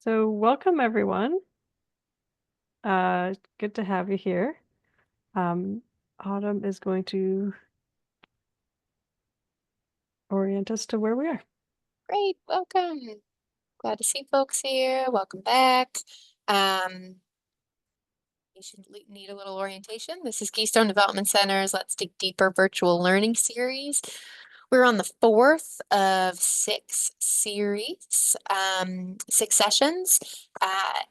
So welcome everyone. Good to have you here. Autumn is going to orient us to where we are. Great, welcome. Glad to see folks here. Welcome back. You should need a little orientation. This is Keystone Development Center's Let's Dig Deeper virtual learning series. We're on the fourth of six series, 6 sessions,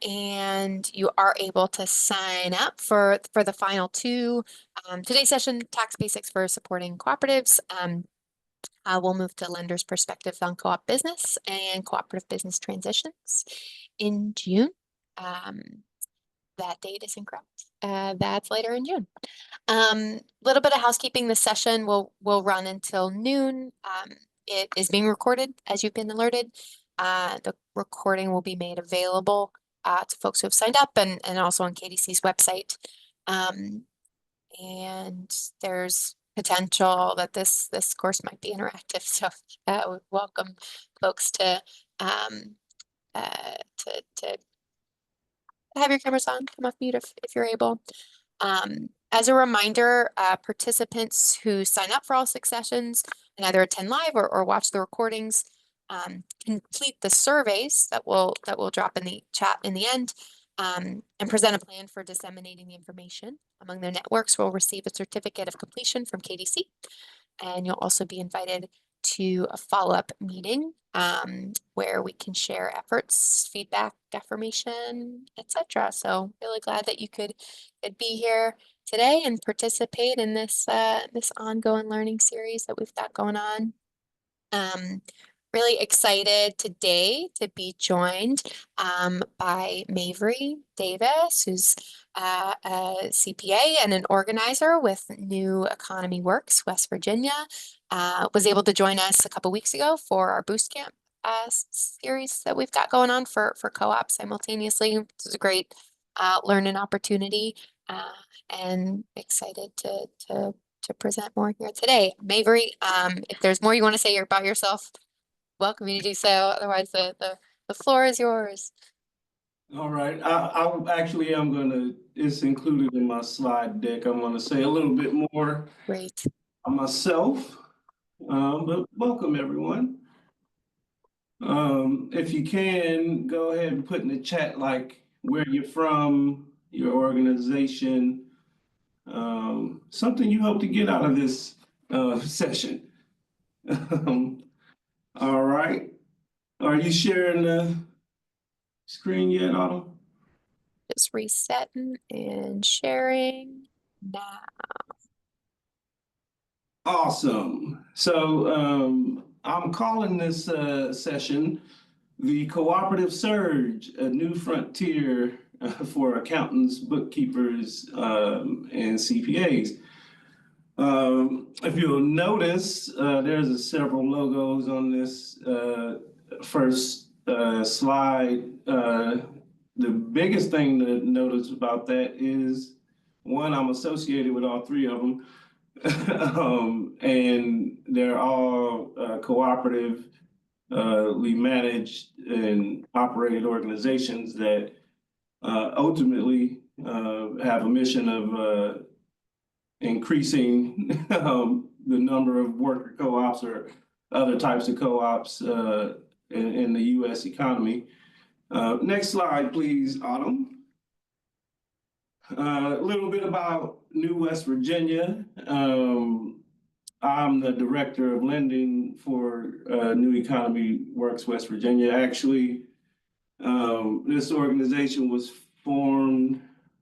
and you are able to sign up for the final two. Today's session, Tax Basics for Supporting Cooperatives. We'll move to lenders' perspectives on co-op business and cooperative business transitions in June. That date is incorrect. That's later in June. Little bit of housekeeping. This session will run until noon. It is being recorded, as you've been alerted. The recording will be made available to folks who have signed up and also on KDC's website. And there's potential that this course might be interactive, so we welcome folks to have your cameras on, come off mute if you're able. As a reminder, participants who sign up for all 6 sessions and either attend live or watch the recordings complete the surveys that will drop in the chat in the end, and present a plan for disseminating the information among their networks will receive a certificate of completion from KDC, and you'll also be invited to a follow-up meeting where we can share efforts, feedback, affirmation, etc. So really glad that you could be here today and participate in this this ongoing learning series that we've got going on. Really excited today to be joined by Mavery Davis, who's a CPA and an organizer with New Economy Works, West Virginia. Was able to join us a couple weeks ago for our Boost Camp series that we've got going on for co-op simultaneously. This is a great learning opportunity, and excited to present more here today. Mavery, if there's more you want to say about yourself, welcome you to do so. Otherwise, the floor is yours. All right. I'm going to, it's included in my slide deck. I'm going to say a little bit more Great. on myself, but welcome everyone. If you can, go ahead and put in the chat like where you're from, your organization, something you hope to get out of this session. All right. Are you sharing the screen yet, Autumn? Just resetting and sharing now. Awesome. So I'm calling this session the Cooperative Surge, a new frontier for accountants, bookkeepers, and CPAs. If you'll notice, there's several logos on this first slide. The biggest thing to notice about that is, one, I'm associated with all 3 of them. And they're all cooperatively managed and operated organizations that ultimately have a mission of increasing the number of worker co-ops or other types of co-ops in the U.S. economy. Next slide, please, Autumn. A little bit about New West Virginia. I'm the director of lending for New Economy Works West Virginia. Actually, this organization was formed,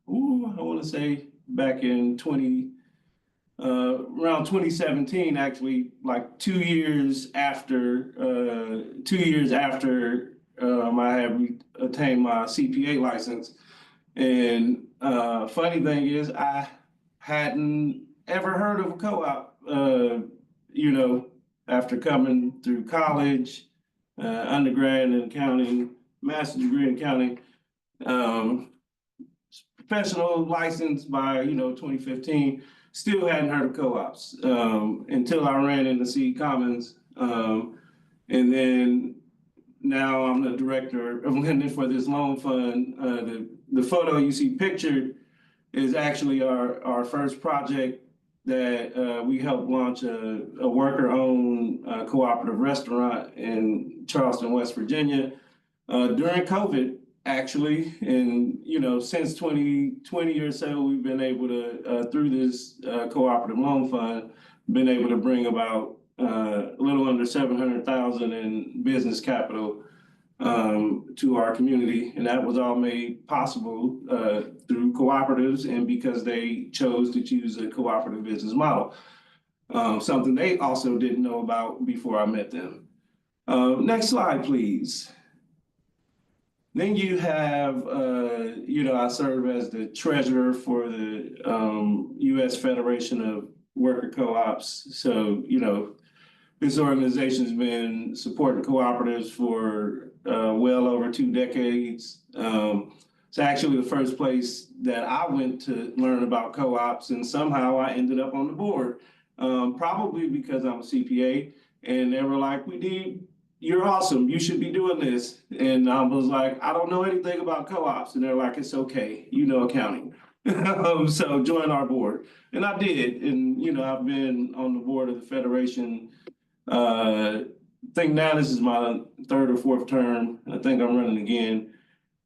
I want to say back in around 2017, actually, like 2 years after I had attained my CPA license. And funny thing is, I hadn't ever heard of a co-op, after coming through college, undergrad in accounting, master's degree in accounting, professional license by, 2015, still hadn't heard of co-ops until I ran into Seed Commons. And then now I'm the director of lending for this loan fund. The photo you see pictured is actually our first project that we helped launch a worker-owned cooperative restaurant in Charleston, West Virginia during COVID, actually. And, since 2020 or so, we've been able to, through this cooperative loan fund, been able to bring about a little under 700,000 in business capital to our community, and that was all made possible through cooperatives and because they chose to choose a cooperative business model, something they also didn't know about before I met them. Next slide, please. Then you have, I serve as the treasurer for the U.S. Federation of Worker Co-ops. So, this organization's been supporting cooperatives for well over 2 decades. It's actually the first place that I went to learn about co-ops, and somehow I ended up on the board, probably because I'm a CPA, and they were like, you're awesome, you should be doing this. And I was like, I don't know anything about co-ops. And they're like, it's okay, you know accounting. So join our board. And I did. And, I've been on the board of the Federation. I think now this is my 3rd or 4th term. I think I'm running again.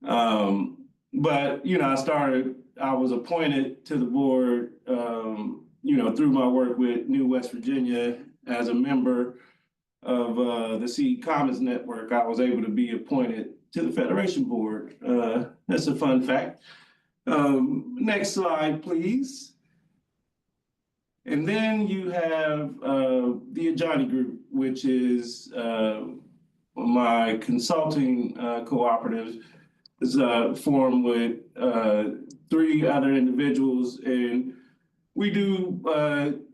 But, I was appointed to the board, through my work with New West Virginia as a member of the Seed Commons Network. I was able to be appointed to the Federation board. That's a fun fact. Next slide, please. And then you have the Ajani Group, which is my consulting cooperative. It's formed with 3 other individuals, and we do,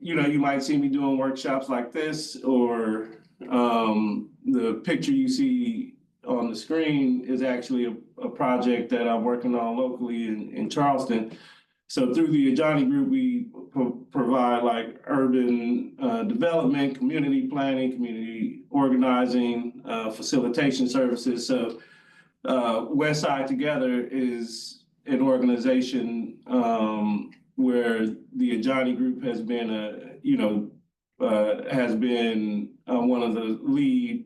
you might see me doing workshops like this, or the picture you see on the screen is actually a project that I'm working on locally in Charleston. So through the Ajani Group, we provide like urban development, community planning, community organizing, facilitation services. So Westside Together is an organization where the Ajani Group has been one of the lead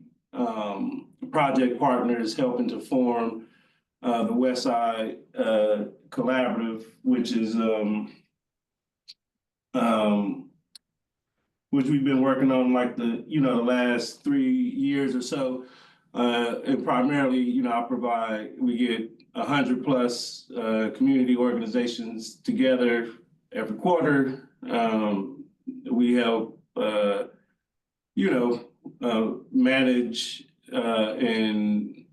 project partners helping to form the Westside Collaborative, which is which we've been working on like the last 3 years or so. And primarily, we get 100+ community organizations together every quarter. We help, manage and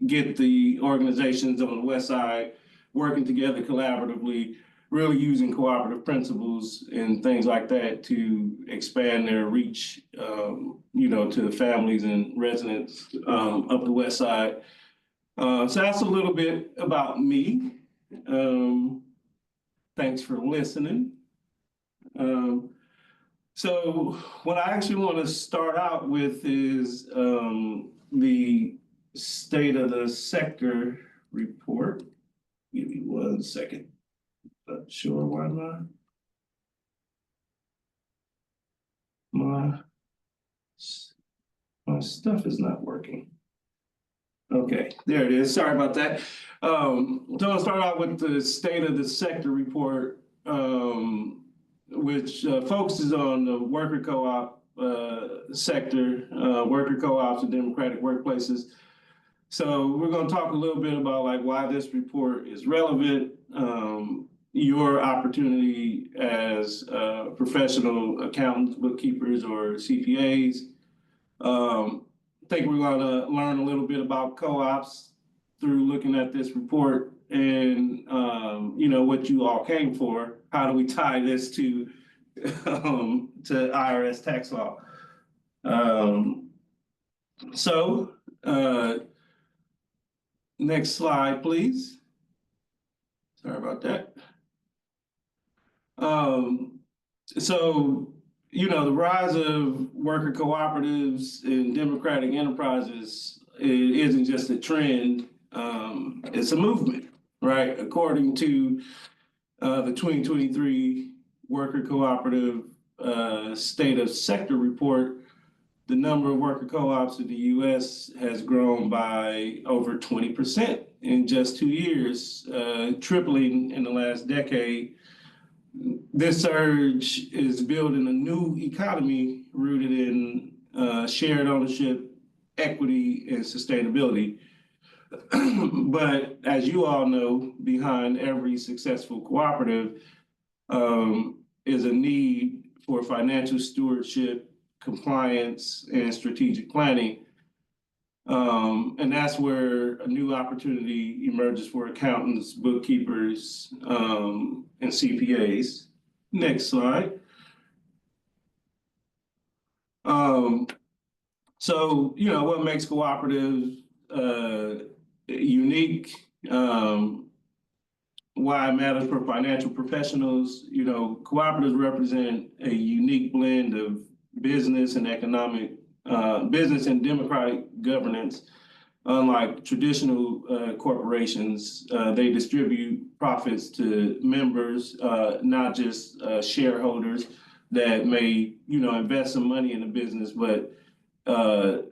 get the organizations on the West Side working together collaboratively, really using cooperative principles and things like that to expand their reach, to the families and residents of the West Side. So that's a little bit about me. Thanks for listening. So what I actually want to start out with is the State of the Sector report. Give me 1 second. Not sure why my stuff is not working. Okay, there it is. Sorry about that. So I'll start out with the State of the Sector report, which focuses on the worker co-op sector, worker co-ops and democratic workplaces. So we're going to talk a little bit about like why this report is relevant, your opportunity as professional accountants, bookkeepers, or CPAs. I think we're going to learn a little bit about co-ops through looking at this report and, what you all came for. How do we tie this to IRS tax law? Next slide, please. Sorry about that. So, the rise of worker cooperatives and democratic enterprises, it isn't just a trend, it's a movement, right? According to the 2023 Worker Cooperative State of Sector Report, the number of worker co-ops in the U.S. has grown by over 20% in just 2 years, tripling in the last decade. This surge is building a new economy rooted in shared ownership, equity, and sustainability. But as you all know, behind every successful cooperative is a need for financial stewardship, compliance, and strategic planning. And that's where a new opportunity emerges for accountants, bookkeepers, and CPAs. Next slide. So, what makes cooperatives unique, why it matters for financial professionals. Cooperatives represent a unique blend of business and democratic governance. Unlike traditional corporations, they distribute profits to members, not just shareholders that may, invest some money in the business, but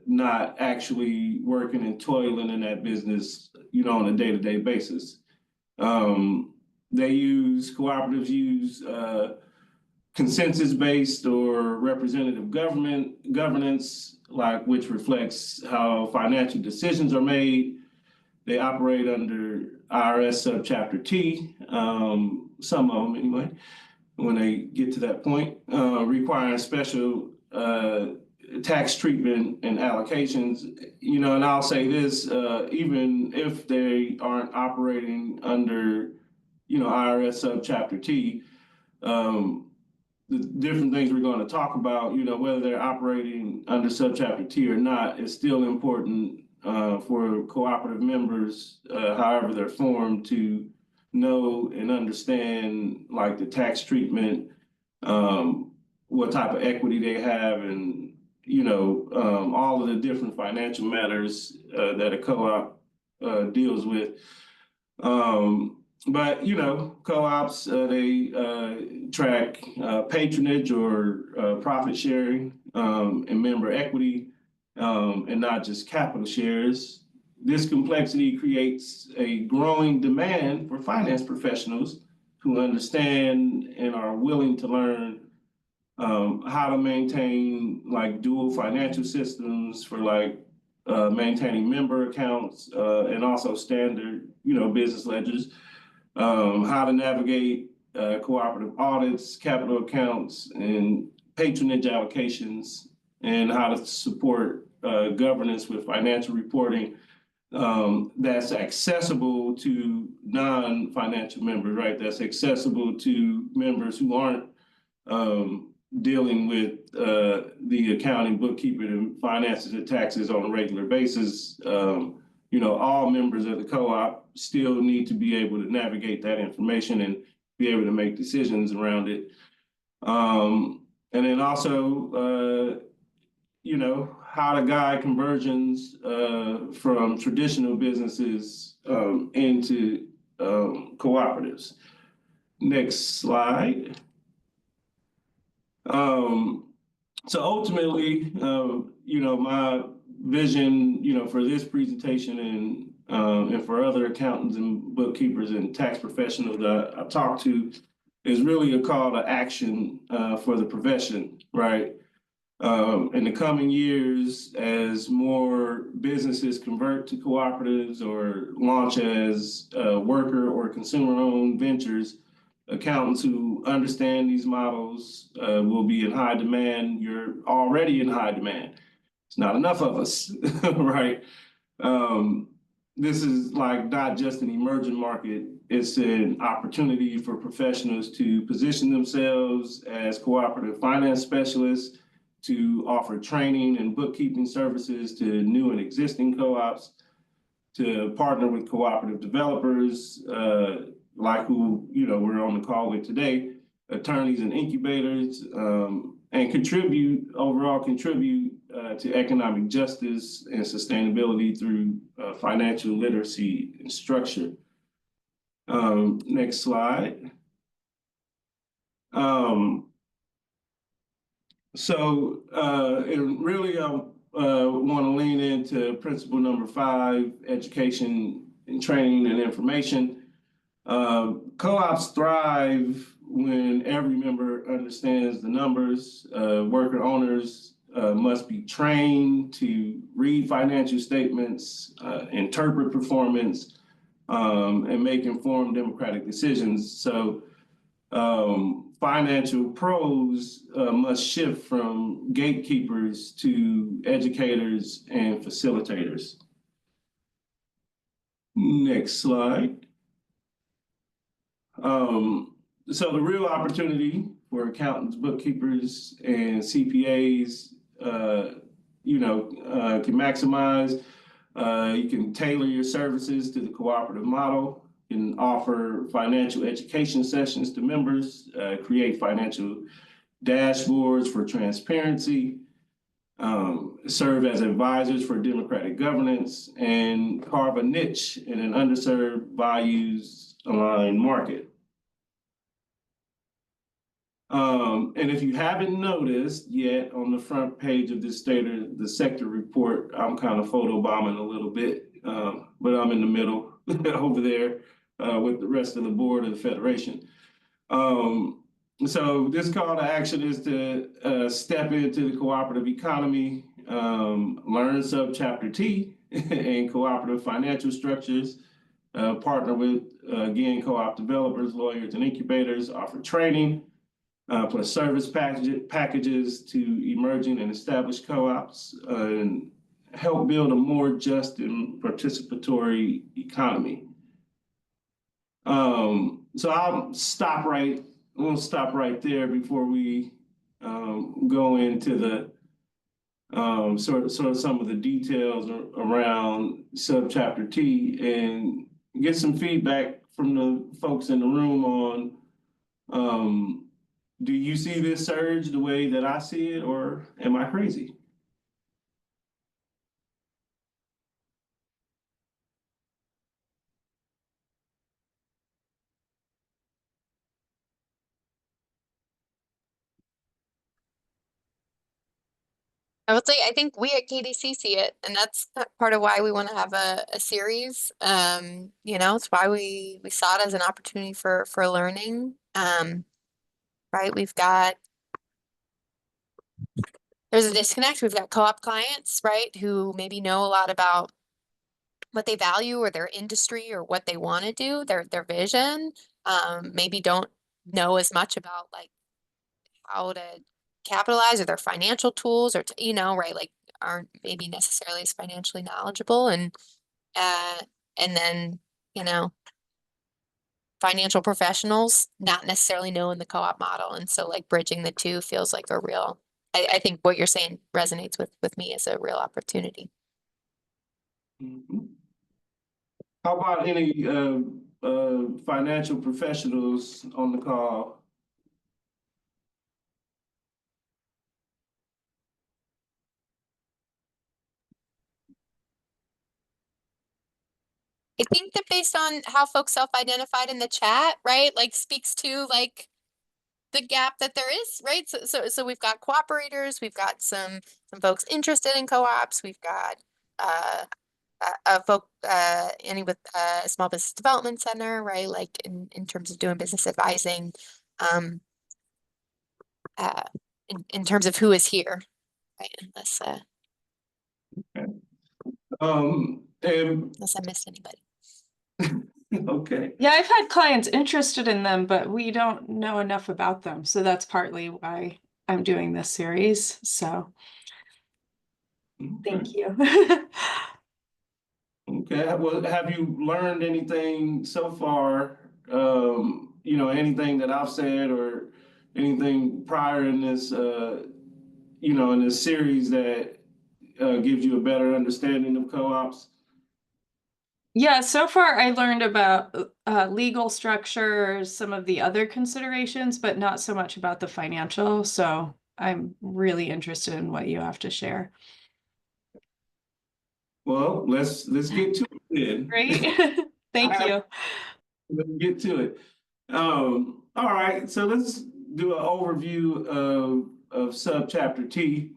not actually working and toiling in that business, on a day-to-day basis. Cooperatives use consensus-based or representative governance, which reflects how financial decisions are made. They operate under IRS subchapter T, some of them anyway, when they get to that point, requiring special tax treatment and allocations. And I'll say this, even if they aren't operating under, IRS subchapter T, the different things we're going to talk about, whether they're operating under subchapter T or not, is still important for cooperative members, however they're formed, to know and understand the tax treatment, what type of equity they have, and all of the different financial matters that a co-op deals with. But co-ops, they track patronage or profit sharing and member equity, and not just capital shares. This complexity creates a growing demand for finance professionals who understand and are willing to learn how to maintain dual financial systems for maintaining member accounts and also standard business ledgers, how to navigate cooperative audits, capital accounts, and patronage allocations, and how to support governance with financial reporting that's accessible to non-financial members, right? That's accessible to members who aren't dealing with the accounting, bookkeeping, and finances and taxes on a regular basis. All members of the co-op still need to be able to navigate that information and be able to make decisions around it. And then also, how to guide conversions from traditional businesses into cooperatives. Next slide. So ultimately, my vision, for this presentation and for other accountants and bookkeepers and tax professionals that I talk to, is really a call to action for the profession, right? In the coming years, as more businesses convert to cooperatives or launch as worker or consumer-owned ventures, accountants who understand these models will be in high demand. You're already in high demand. It's not enough of us, right? This is not just an emerging market, it's an opportunity for professionals to position themselves as cooperative finance specialists, to offer training and bookkeeping services to new and existing co-ops, to partner with cooperative developers, like who, we're on the call with today, attorneys and incubators, and overall contribute to economic justice and sustainability through financial literacy and structure. Next slide. And really, I want to lean into principle number 5, education and training and information. Co-ops thrive when every member understands the numbers. Worker owners must be trained to read financial statements, interpret performance, and make informed democratic decisions. So financial pros must shift from gatekeepers to educators and facilitators. Next slide. So the real opportunity for accountants, bookkeepers, and CPAs, can maximize. You can tailor your services to the cooperative model. You can offer financial education sessions to members, create financial dashboards for transparency, serve as advisors for democratic governance, and carve a niche in an underserved, values-aligned market. And if you haven't noticed yet, on the front page of this the sector report, I'm kind of photobombing a little bit, but I'm in the middle over there with the rest of the board of the Federation. So this call to action is to step into the cooperative economy, learn Subchapter T and cooperative financial structures, partner with, again, co-op developers, lawyers, and incubators, offer training, plus service packages to emerging and established co-ops, and help build a more just and participatory economy. So I'll stop right there before we go into the sort of some of the details around Subchapter T, and get some feedback from the folks in the room on do you see this surge the way that I see it, or am I crazy? I would say I think we at KDC see it, and that's part of why we want to have a series. It's why we saw it as an opportunity for learning. Right? There's a disconnect. We've got co-op clients, right, who maybe know a lot about what they value or their industry or what they want to do, their vision. Maybe don't know as much about like how to capitalize or their financial tools, or right, like aren't maybe necessarily as financially knowledgeable, and then financial professionals not necessarily knowing the co-op model, and so like bridging the two feels like a real, I think what you're saying resonates with me as a real opportunity. Mm-hmm. How about any financial professionals on the call? I think that based on how folks self-identified in the chat, right, like speaks to like the gap that there is, right? So we've got cooperators, we've got some folks interested in co-ops, we've got any with a small business development center, right? Like in terms of doing business advising, in terms of who is here, right? Unless unless I missed anybody. Okay. Yeah, I've had clients interested in them, but we don't know enough about them. So that's partly why I'm doing this series. So thank you. Okay. Well, have you learned anything so far? Anything that I've said or anything prior in this, in this series that gives you a better understanding of co-ops? Yeah, so far I learned about legal structures, some of the other considerations, but not so much about the financial. So I'm really interested in what you have to share. Well, let's get to it then. Great. Thank you. Let's get to it. All right, so let's do an overview of subchapter T.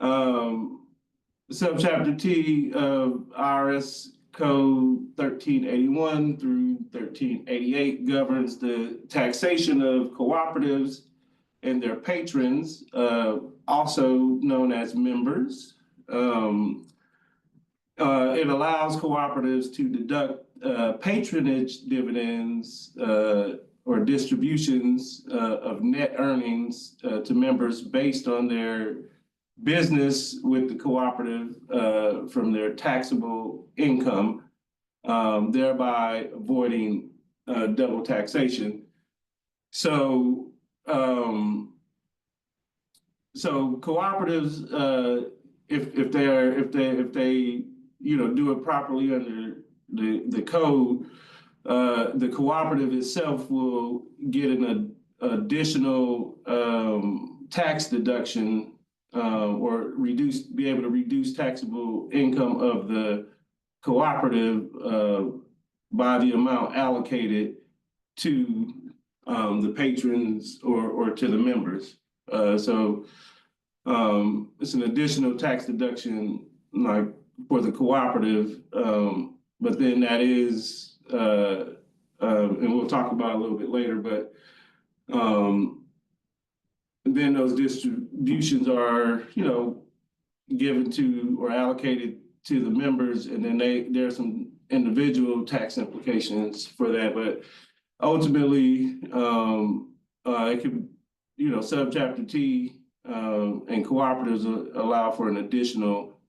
Subchapter T of IRS Code 1381 through 1388 governs the taxation of cooperatives and their patrons, also known as members. It allows cooperatives to deduct patronage dividends or distributions of net earnings to members based on their business with the cooperative from their taxable income, thereby avoiding double taxation. So, cooperatives, if they do it properly under the code, the cooperative itself will get an additional tax deduction or be able to reduce taxable income of the cooperative by the amount allocated to the patrons or to the members. So it's an additional tax deduction like for the cooperative, but then that is, and we'll talk about it a little bit later, but then those distributions are, given to or allocated to the members, and then there are some individual tax implications for that, but ultimately, it could, subchapter T and cooperatives allow for an additional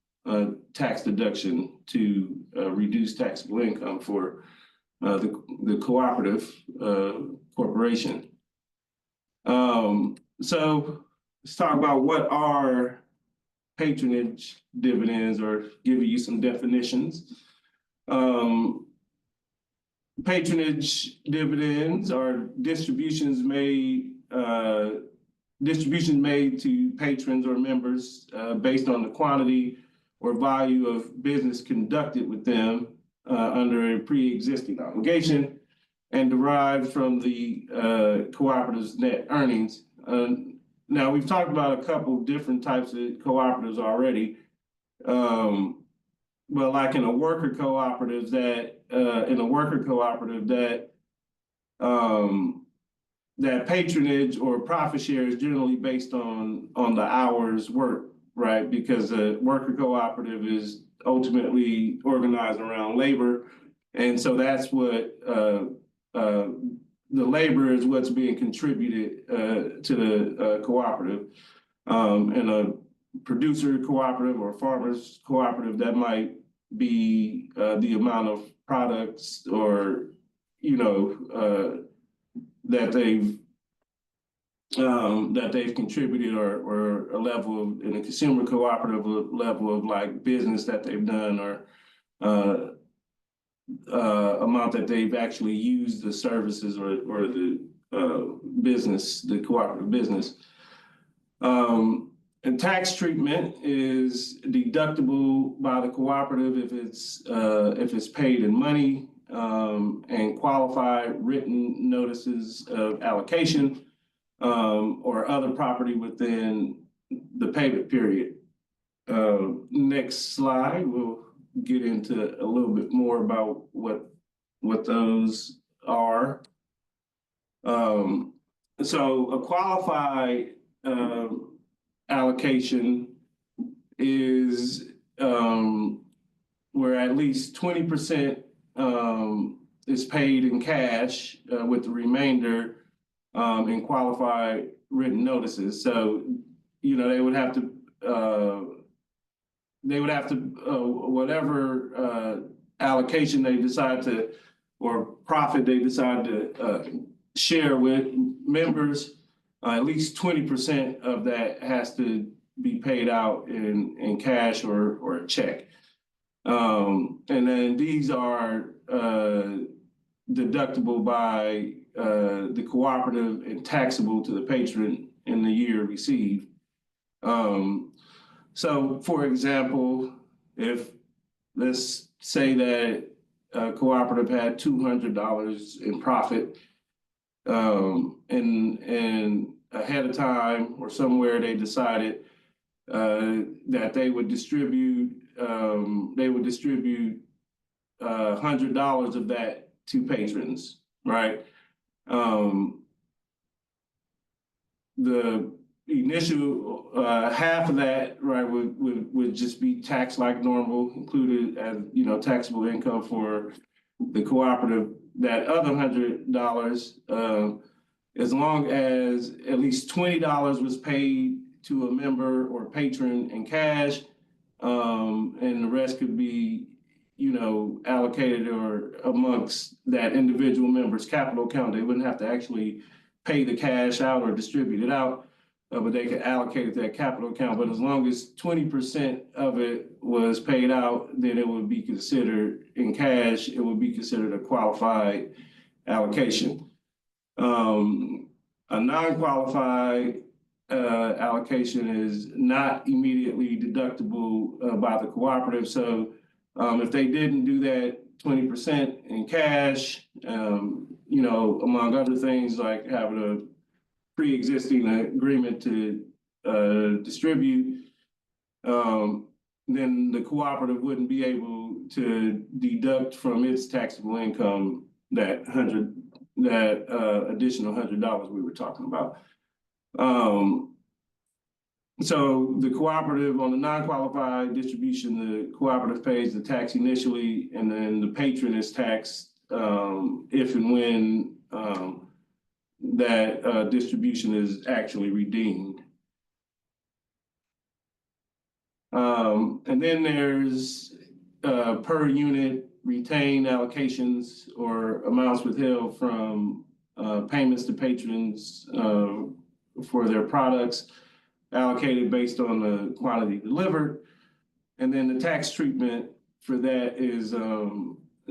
tax deduction to reduce taxable income for the cooperative corporation. So let's talk about what are patronage dividends, or give you some definitions. Patronage dividends are distributions made to patrons or members based on the quantity or value of business conducted with them under a pre-existing obligation and derived from the cooperative's net earnings. Now, we've talked about a couple different types of cooperatives already. But like in a worker cooperative that that patronage or profit share is generally based on the hours worked, right? Because a worker cooperative is ultimately organized around labor. And so that's what the labor is what's being contributed to the cooperative. And a producer cooperative or farmers cooperative, that might be the amount of products or that they've contributed, or a level of, in a consumer cooperative, a level of like business that they've done, or amount that they've actually used the services or the business, the cooperative business. And tax treatment is deductible by the cooperative if it's paid in money, and qualified written notices of allocation or other property within the payment period. Next slide, we'll get into a little bit more about what those are. So a qualified allocation is where at least 20% is paid in cash, with the remainder in qualified written notices. So, they would have to whatever allocation they decide to, or profit they decide to share with members, at least 20% of that has to be paid out in cash or a check. And then these are deductible by the cooperative and taxable to the patron in the year received. So for example, if let's say that a cooperative had $200 in profit, and ahead of time or somewhere they decided that they would distribute $100 of that to patrons, right? The initial half of that, right, would just be taxed like normal, included as taxable income for the cooperative. That other $100, as long as at least $20 was paid to a member or patron in cash, and the rest could be, allocated or amongst that individual member's capital account. They wouldn't have to actually pay the cash out or distribute it out, but they could allocate it to that capital account. But as long as 20% of it was paid out, then it would be considered in cash. It would be considered a qualified allocation. A non-qualified allocation is not immediately deductible by the cooperative. So if they didn't do that 20% in cash, among other things like having a pre-existing agreement to distribute, then the cooperative wouldn't be able to deduct from its taxable income that additional $100 we were talking about. So the cooperative, on the non-qualified distribution, the cooperative pays the tax initially, and then the patron is taxed if and when that distribution is actually redeemed. And then there's per unit retained allocations or amounts withheld from payments to patrons for their products, allocated based on the quantity delivered. And then the tax treatment for that is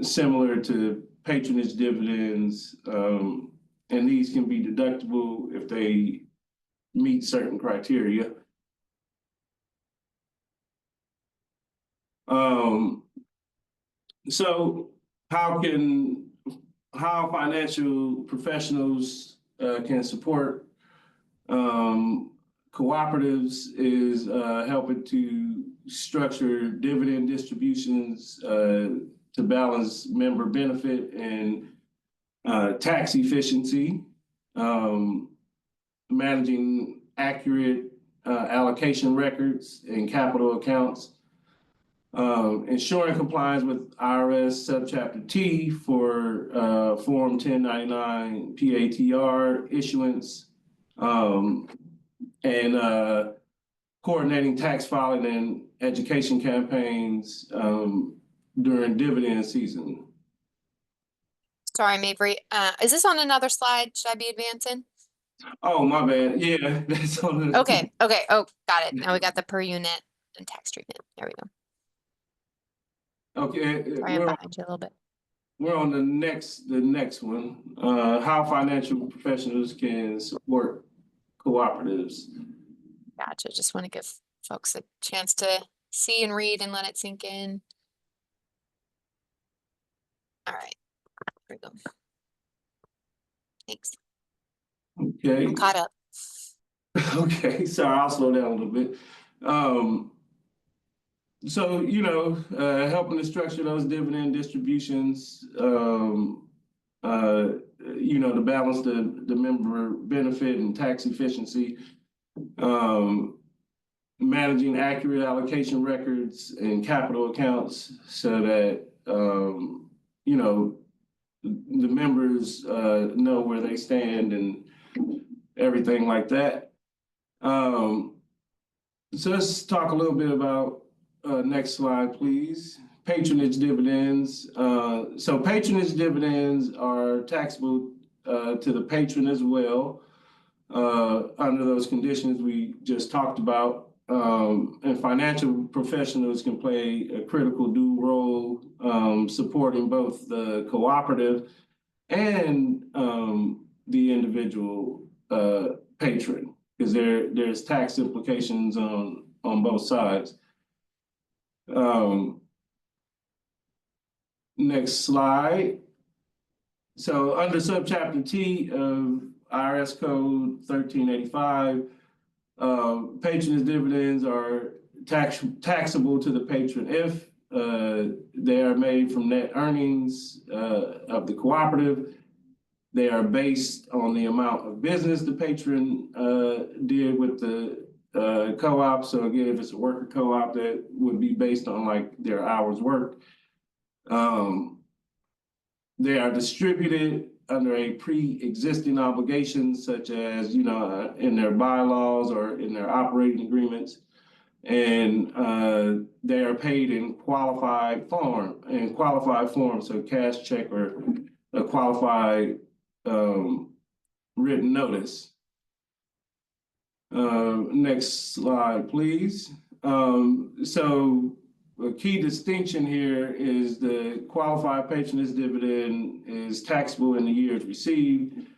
similar to patronage dividends, and these can be deductible if they meet certain criteria. So how financial professionals can support cooperatives is helping to structure dividend distributions to balance member benefit and tax efficiency, managing accurate allocation records and capital accounts, ensuring compliance with IRS Subchapter T for Form 1099 PATR issuance, and coordinating tax filing and education campaigns during dividend season. Sorry, Mabry. Is this on another slide? Should I be advancing? Oh, my bad. Yeah, that's on the. Okay. Oh, got it. Now we got the per unit and tax treatment. There we go. Okay, Sorry, I'm behind you a little bit. we're on the next one. How financial professionals can support cooperatives. Gotcha. Just want to give folks a chance to see and read and let it sink in. All right. Here we go. Thanks. Okay. I'm caught up. Okay, sorry, I'll slow down a little bit. So, helping to structure those dividend distributions, to balance the member benefit and tax efficiency, managing accurate allocation records and capital accounts so that, the members know where they stand and everything like that. So let's talk a little bit about, next slide, please. Patronage dividends. So patronage dividends are taxable to the patron as well, under those conditions we just talked about. and financial professionals can play a critical dual role, supporting both the cooperative and the individual patron, because there's tax implications on both sides. Next slide. So under subchapter T of IRS Code 1385, patronage dividends are taxable to the patron if they are made from net earnings of the cooperative. They are based on the amount of business the patron did with the co-op. So again, if it's a worker co-op, that would be based on like their hours worked. They are distributed under a pre-existing obligation, such as, in their bylaws or in their operating agreements. And they are paid in qualified form, so cash check or a qualified written notice. Next slide, please. So a key distinction here is the qualified patronage dividend is taxable in the years received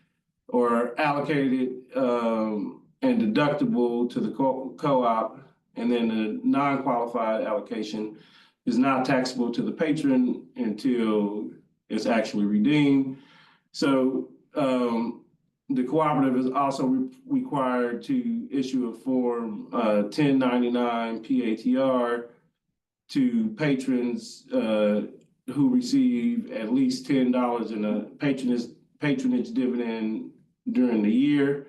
or allocated and deductible to the co-op, and then the non-qualified allocation is not taxable to the patron until it's actually redeemed. So the cooperative is also required to issue a Form 1099 PATR to patrons who receive at least $10 in a patronage dividend during the year.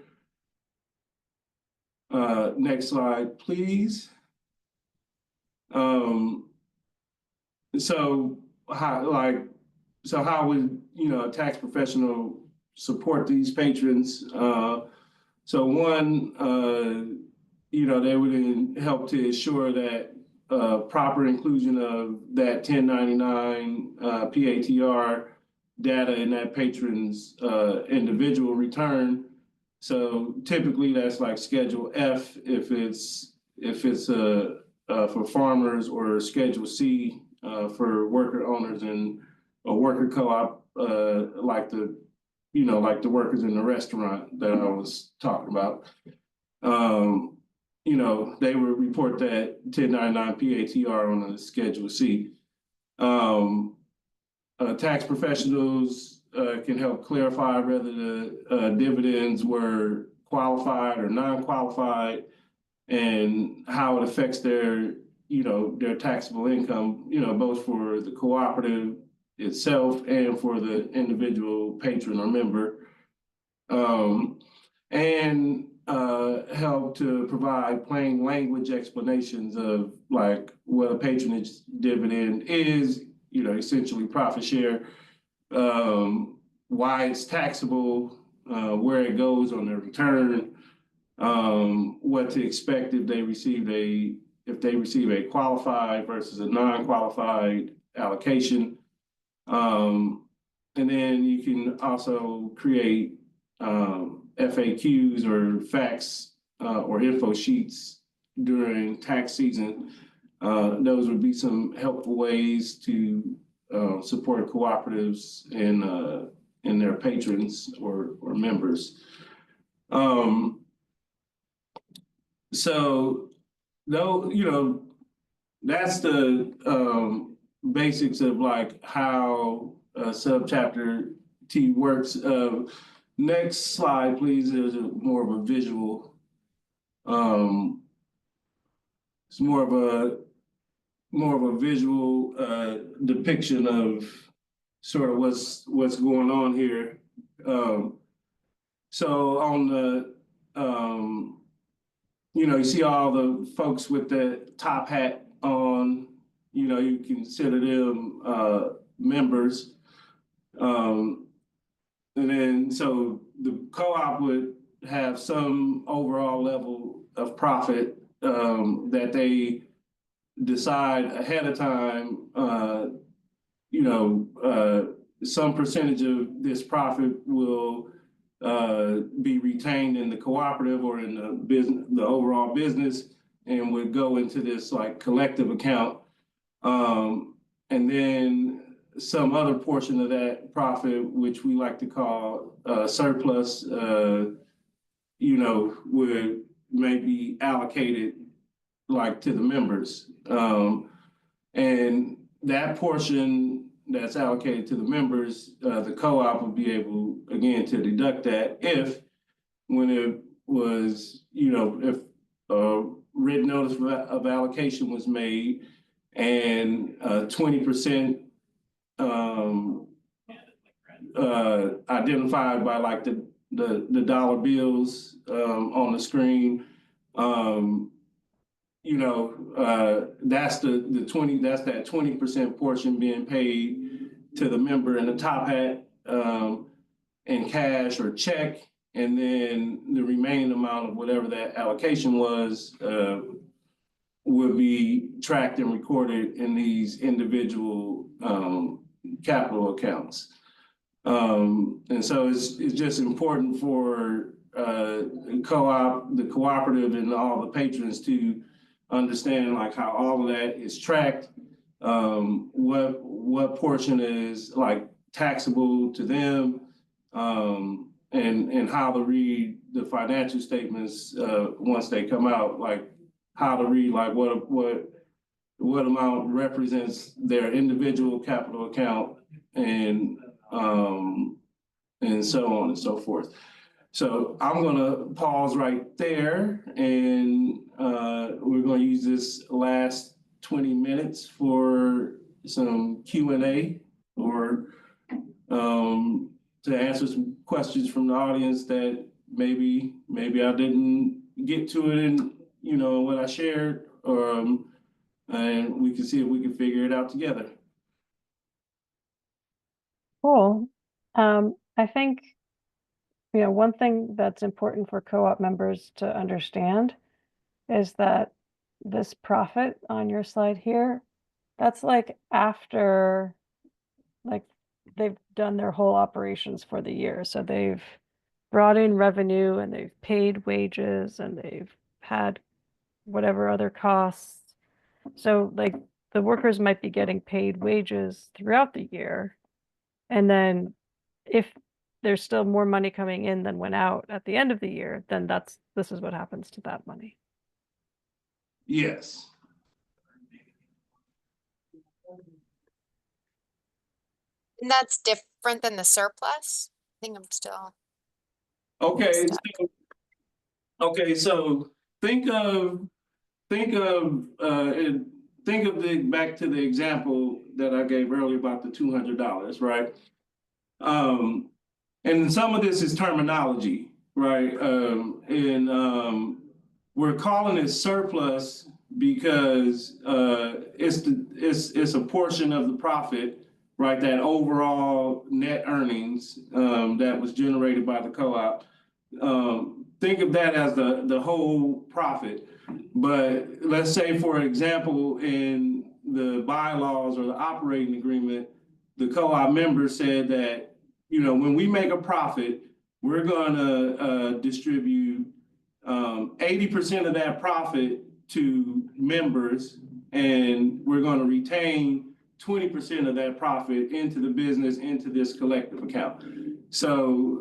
Next slide, please. So how would a tax professional support these patrons? So one, they would help to ensure that proper inclusion of that 1099 PATR data in that patron's individual return. So typically that's like Schedule F if it's for farmers, or Schedule C for worker owners and a worker co-op like the workers in the restaurant that I was talking about. They would report that 1099 PATR on a Schedule C. Tax professionals can help clarify whether the dividends were qualified or non-qualified, and how it affects their taxable income, both for the cooperative itself and for the individual patron or member. And help to provide plain language explanations of like what a patronage dividend is, essentially profit share, why it's taxable, where it goes on their return, what to expect if they receive a qualified versus a non-qualified allocation. And then you can also create FAQs or facts or info sheets during tax season. Those would be some helpful ways to support cooperatives and their patrons or members. So though, that's the basics of like how subchapter T works. Next slide, please. There's more of a visual. It's more of a visual depiction of sort of what's going on here. So on the you see all the folks with the top hat on. You consider them members. And then, so the co-op would have some overall level of profit that they decide ahead of time, some percentage of this profit will be retained in the cooperative or in the overall business. and would go into this like collective account. And then some other portion of that profit, which we like to call surplus, you know, would maybe allocated like to the members. And that portion that's allocated to the members, the co-op would be able, again, to deduct that if, when it was, you know, if a written notice of allocation was made and 20% identified by like the dollar bills on the screen. You know, that's the 20, that's that 20% portion being paid to the member in the top hat in cash or check, and then the remaining amount of whatever that allocation was would be tracked and recorded in these individual capital accounts. And so it's just important for co-op, the cooperative, and all the patrons to understand like how all of that is tracked, what portion is like taxable to them, and how to read the financial statements once they come out, like how to read like what amount represents their individual capital account, and so on and so forth. So I'm gonna pause right there, and we're gonna use this last 20 minutes for some Q&A, or to answer some questions from the audience that maybe I didn't get to it in, you know, what I shared, and we can see if we can figure it out together. Cool. I think, you know, one thing that's important for co-op members to understand is that this profit on your slide here, that's like after, like, they've done their whole operations for the year. So they've brought in revenue and they've paid wages and they've had whatever other costs. So like the workers might be getting paid wages throughout the year. And then if there's still more money coming in than went out at the end of the year, then this is what happens to that money. Yes. And that's different than the surplus? I think I'm still. Okay. Stuck. So think of back to the example that I gave earlier about the $200, right? And some of this is terminology, right? We're calling it surplus because it's a portion of the profit, right? That overall net earnings that was generated by the co-op. Think of that as the whole profit. But let's say, for example, in the bylaws or the operating agreement, the co-op member said that, you know, when we make a profit, we're gonna distribute 80% of that profit to members, and we're gonna retain 20% of that profit into the business, into this collective account. So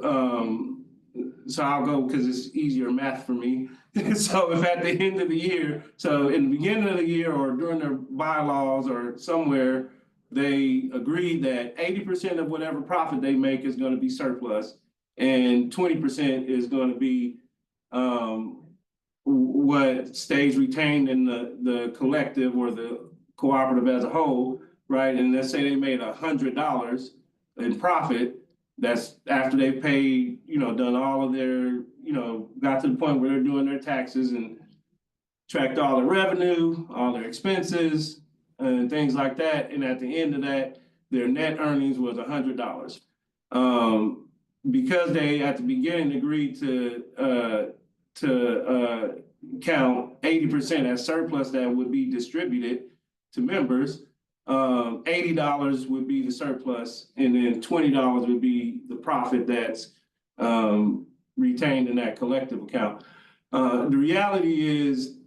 I'll go because it's easier math for me. So if at the end of the year, so in the beginning of the year or during their bylaws or somewhere, they agreed that 80% of whatever profit they make is going to be surplus, and 20% is going to be what stays retained in the collective or the cooperative as a whole, right? And let's say they made $100 in profit. That's after they paid, you know, done all of their, you know, got to the point where they're doing their taxes and tracked all the revenue, all their expenses, and things like that. And at the end of that, their net earnings was $100. Because they at the beginning agreed to count 80% as surplus that would be distributed to members, $80 would be the surplus, and then $20 would be the profit that's retained in that collective account. The reality is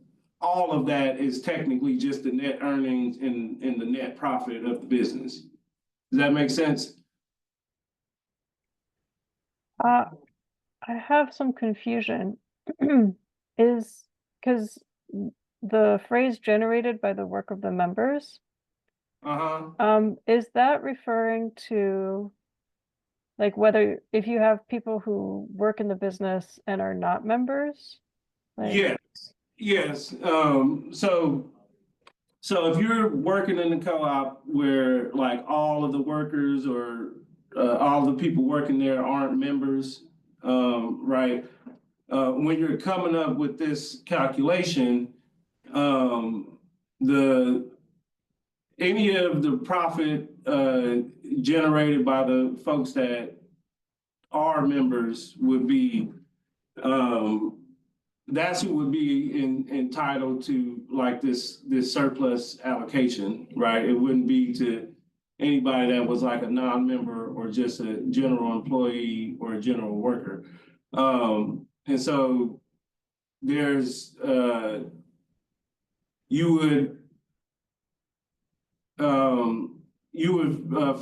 all of that is technically just the net earnings and the net profit of the business. Does that make sense? I have some confusion. Is because the phrase generated by the work of the members, is that referring to like whether if you have people who work in the business and are not members? Like, Yes, yes. So if you're working in a co-op where like all of the workers or all the people working there aren't members, right? When you're coming up with this calculation, the any of the profit generated by the folks that are members would be that's who would be entitled to like this surplus allocation, right? It wouldn't be to anybody that was like a non-member or just a general employee or a general worker. And so there's you would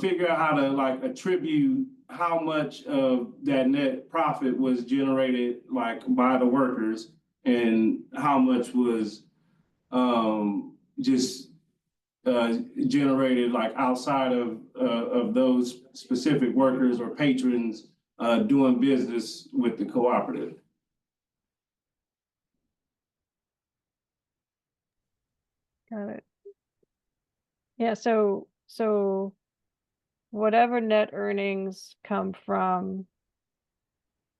figure out how to like attribute how much of that net profit was generated like by the workers and how much was just generated like outside of those specific workers or patrons doing business with the cooperative. got it. Yeah, so whatever net earnings come from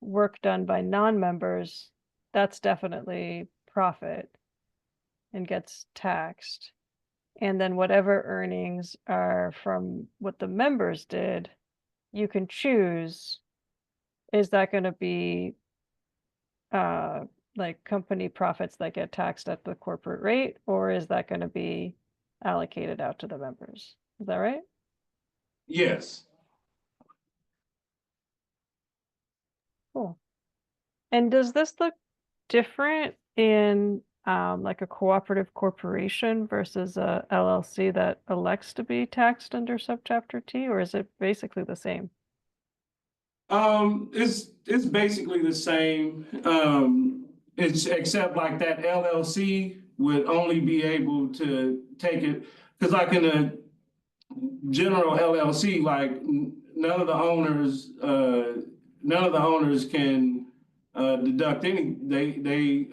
work done by non-members, that's definitely profit and gets taxed. And then whatever earnings are from what the members did, you can choose, is that going to be like company profits that get taxed at the corporate rate, or is that going to be allocated out to the members? Is that right? Yes. Cool. And does this look different in like a cooperative corporation versus a LLC that elects to be taxed under subchapter T, or is it basically the same? It's basically the same. It's except like that LLC would only be able to take it because like in a general LLC, like none of the owners can deduct any.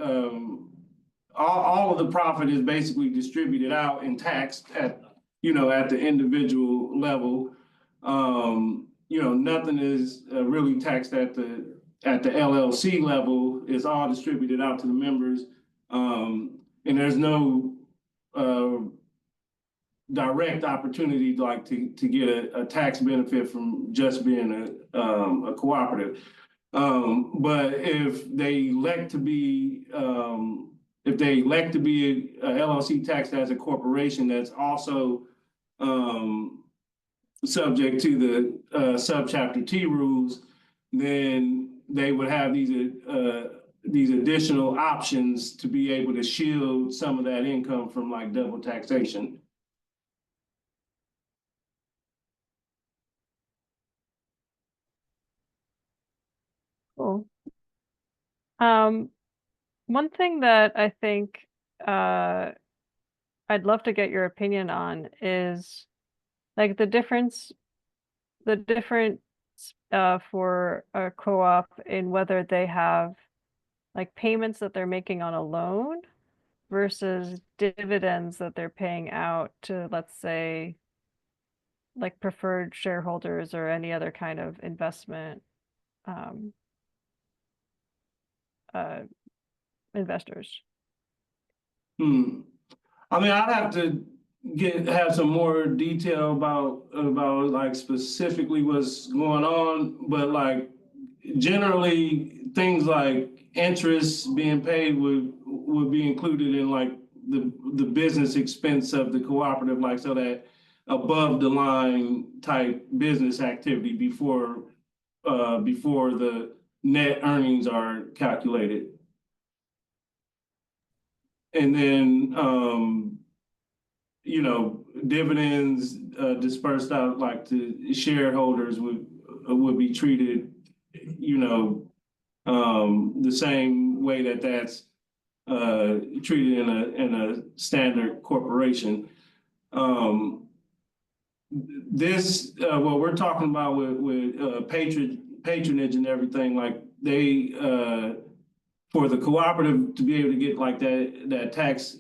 All of the profit is basically distributed out and taxed at at the individual level. Nothing is really taxed at the LLC level. It's all distributed out to the members, and there's no direct opportunity like to get a tax benefit from just being a cooperative. But if they elect to be a LLC taxed as a corporation, that's also subject to the subchapter T rules, then they would have these additional options to be able to shield some of that income from like double taxation. Cool. One thing that I think I'd love to get your opinion on is like the difference for a co-op in whether they have like payments that they're making on a loan versus dividends that they're paying out to, let's say, like preferred shareholders or any other kind of investment investors. I mean, I'd have to have some more detail about like specifically what's going on, but like generally things like interest being paid would be included in like the business expense of the cooperative, like so that above the line type business activity before the net earnings are calculated. and then, you know, dividends dispersed out like to shareholders would be treated, you know, the same way that that's treated in a standard corporation. This what we're talking about with patronage and everything, like they for the cooperative to be able to get like that tax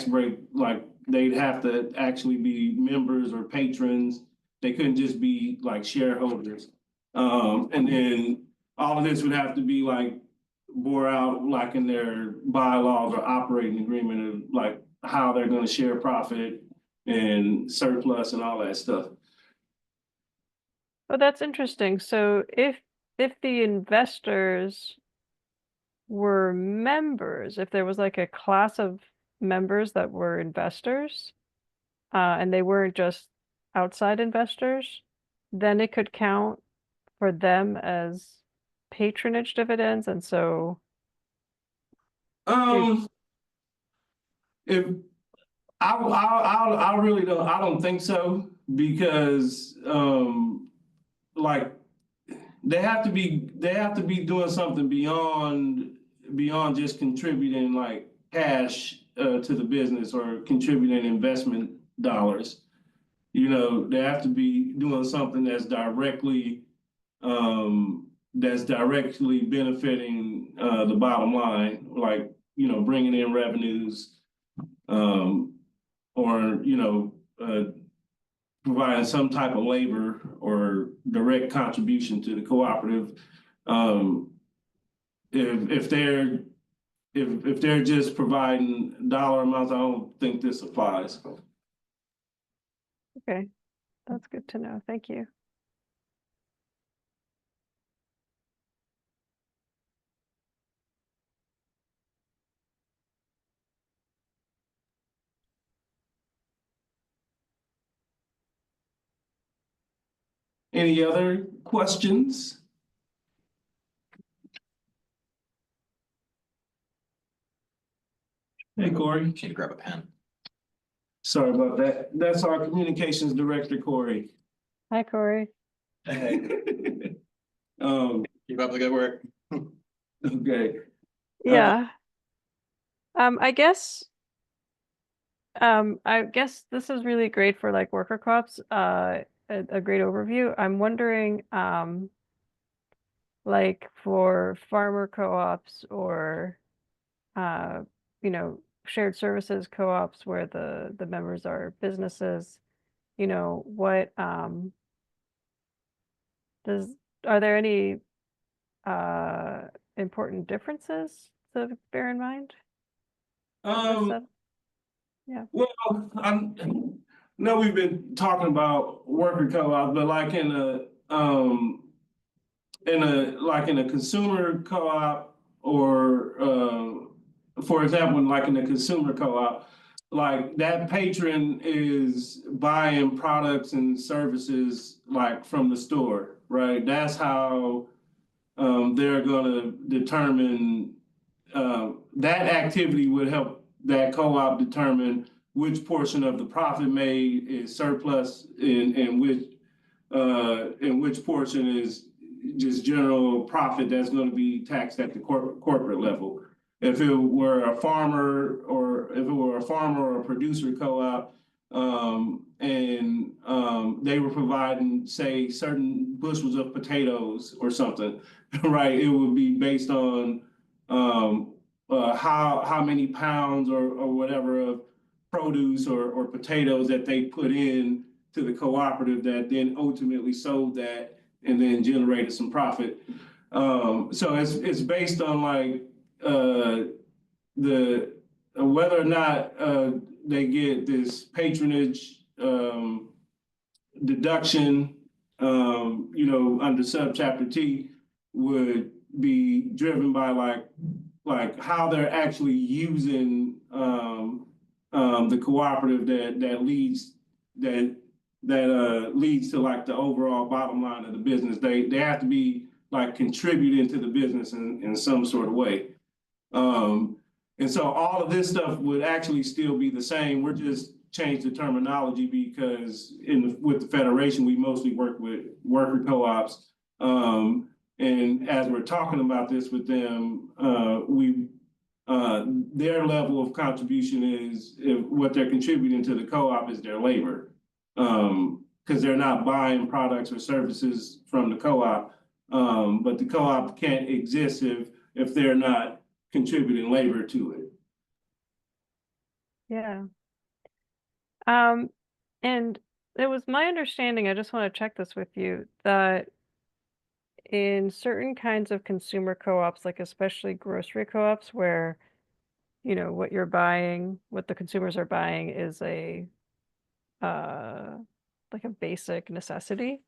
break, like they'd have to actually be members or patrons. They couldn't just be like shareholders. And then all of this would have to be like bore out like in their bylaws or operating agreement of like how they're going to share profit and surplus and all that stuff. Oh, that's interesting. So if the investors were members, if there was like a class of members that were investors, and they weren't just outside investors, then it could count for them as patronage dividends. And so If I really don't think so, because like they have to be doing something beyond just contributing like cash to the business or contributing investment dollars. You know, they have to be doing something that's directly benefiting the bottom line, like, you know, bringing in revenues, or, you know, providing some type of labor or direct contribution to the cooperative. If they're just providing dollar amounts, I don't think this applies. okay, that's good to know. Thank you. Any other questions? Hey, Corey. Need to grab a pen. Sorry about that. That's our communications director, Corey. Hi, Corey. Hey, keep up the good work. Okay. Yeah. I guess this is really great for like worker co-ops, a great overview. I'm wondering, like for farmer co-ops or you know, shared services co-ops where the members are businesses, you know, what are there any important differences to bear in mind? Yeah. Well, I know we've been talking about worker co-op, but like in a consumer co-op, or for example, like in a consumer co-op, like that patron is buying products and services like from the store, right? That's how they're gonna determine that activity would help that co-op determine which portion of the profit made is surplus and which portion is just general profit that's going to be taxed at the corporate level. If it were a farmer or a producer co-op, and they were providing, say, certain bushels of potatoes or something, right? It would be based on how many pounds or whatever of produce or potatoes that they put in to the cooperative that then ultimately sold that and then generated some profit. So it's based on like the whether or not they get this patronage deduction, you know, under subchapter T, would be driven by like how they're actually using the cooperative that leads to like the overall bottom line of the business. They have to be like contributing to the business in some sort of way. And so all of this stuff would actually still be the same. We're just changed the terminology because with the Federation, we mostly work with worker co-ops. And as we're talking about this with them, their level of contribution is what they're contributing to the co-op is their labor. Because they're not buying products or services from the co-op. But the co-op can't exist if they're not contributing labor to it. Yeah. And it was my understanding, I just want to check this with you, that in certain kinds of consumer co-ops, like especially grocery co-ops, where, you know, what you're buying, what the consumers are buying is like a basic necessity.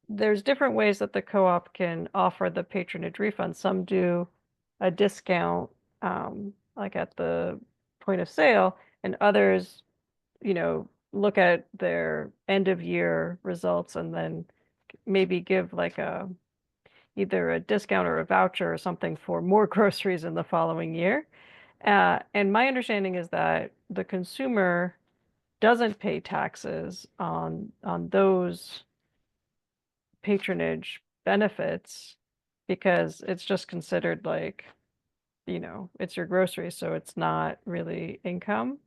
There's different ways that the co-op can offer the patronage refund. Some do a discount, like at the point of sale, and others, you know, look at their end of year results and then maybe give like either a discount or a voucher or something for more groceries in the following year. And my understanding is that the consumer doesn't pay taxes on those patronage benefits because it's just considered like, you know, it's your groceries, so it's not really income.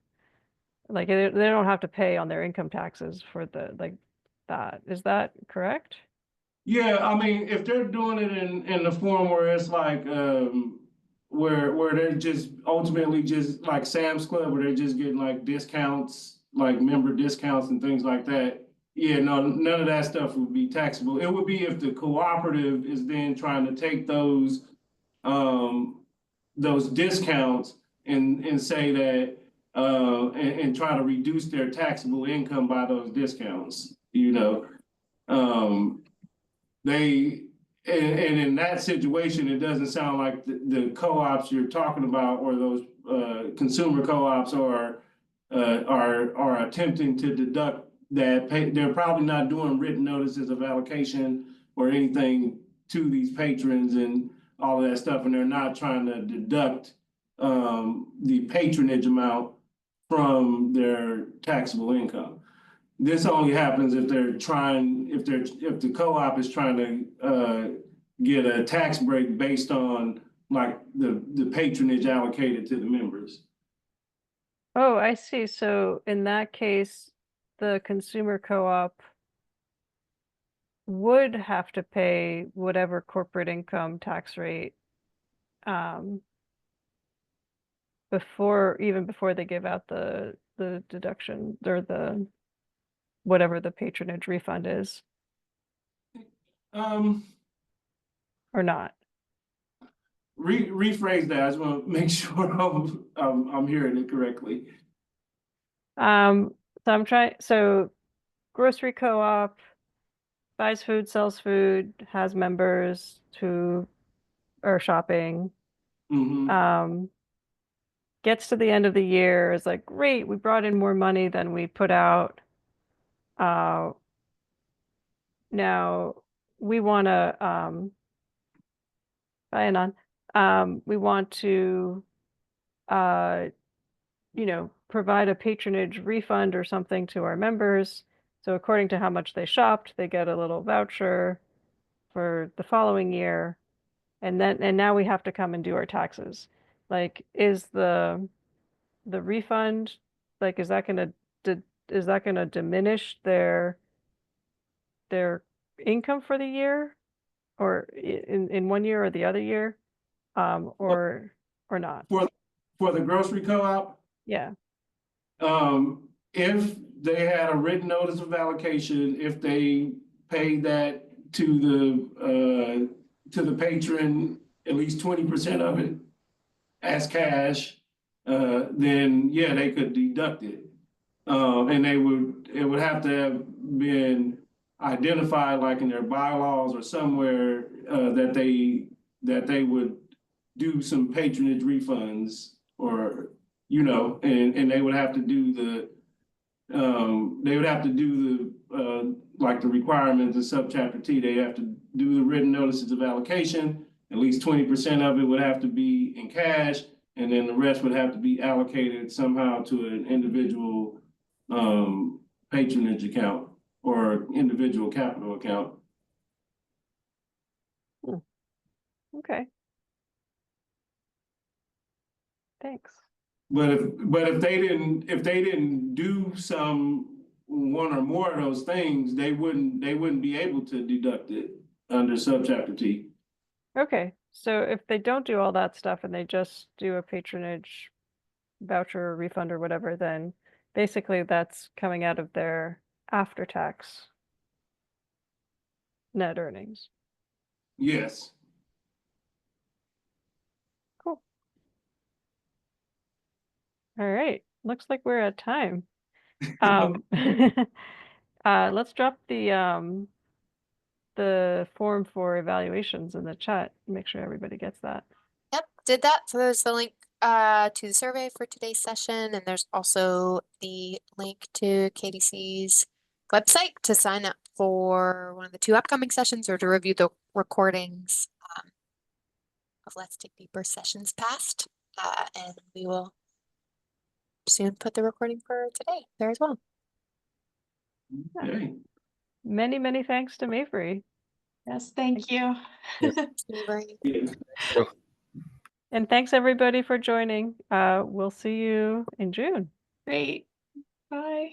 Like they don't have to pay on their income taxes for the like that. Is that correct? Yeah, I mean, if they're doing it in the form where it's like where they're just ultimately just like Sam's Club, where they're just getting like discounts, like member discounts and things like that. Yeah, no, none of that stuff would be taxable. It would be if the cooperative is then trying to take those discounts and say that and try to reduce their taxable income by those discounts, you know. They and in that situation, it doesn't sound like the co-ops you're talking about or those consumer co-ops are attempting to deduct that pay. They're probably not doing written notices of allocation or anything to these patrons and all of that stuff, and they're not trying to deduct the patronage amount from their taxable income. This only happens if they're trying, if the co-op is trying to get a tax break based on like the patronage allocated to the members. Oh, I see. So in that case, the consumer co-op would have to pay whatever corporate income tax rate even before they give out the deduction or the whatever the patronage refund is, Um, or not. rephrase that. I just want to make sure I'm hearing it correctly. So grocery co-op buys food, sells food, has members who are shopping. Mm-hmm. Gets to the end of the year, is like, great, we brought in more money than we put out. Now we want to we want to you know, provide a patronage refund or something to our members. So according to how much they shopped, they get a little voucher for the following year. And now we have to come and do our taxes. Like, is the refund, like, is that gonna diminish their income for the year, or in one year or the other year, or not? For the grocery co-op, Yeah. if they had a written notice of allocation, if they paid that to the patron, at least 20% of it as cash, then yeah, they could deduct it. And it would have to have been identified like in their bylaws or somewhere that they would do some patronage refunds, or you know, and they would have to do the like the requirements in subchapter T. They have to do the written notices of allocation, at least 20% of it would have to be in cash, and then the rest would have to be allocated somehow to an individual patronage account or individual capital account. Okay. Thanks. But if they didn't do one or more of those things, they wouldn't be able to deduct it under subchapter T. Okay, so if they don't do all that stuff and they just do a patronage voucher or refund or whatever, then basically that's coming out of their after-tax net earnings. Yes. Cool. All right, looks like we're at time. Let's drop the form for evaluations in the chat. Make sure everybody gets that. Yep, did that. So there's the link to the survey for today's session, and there's also the link to KDC's website to sign up for one of the 2 upcoming sessions or to review the recordings of Let's Dig Deeper sessions past. And we will soon put the recording for today there as well. Okay. Many, many thanks to Mavry. Yes, thank you. Yeah. And thanks everybody for joining. We'll see you in June. Great. Bye.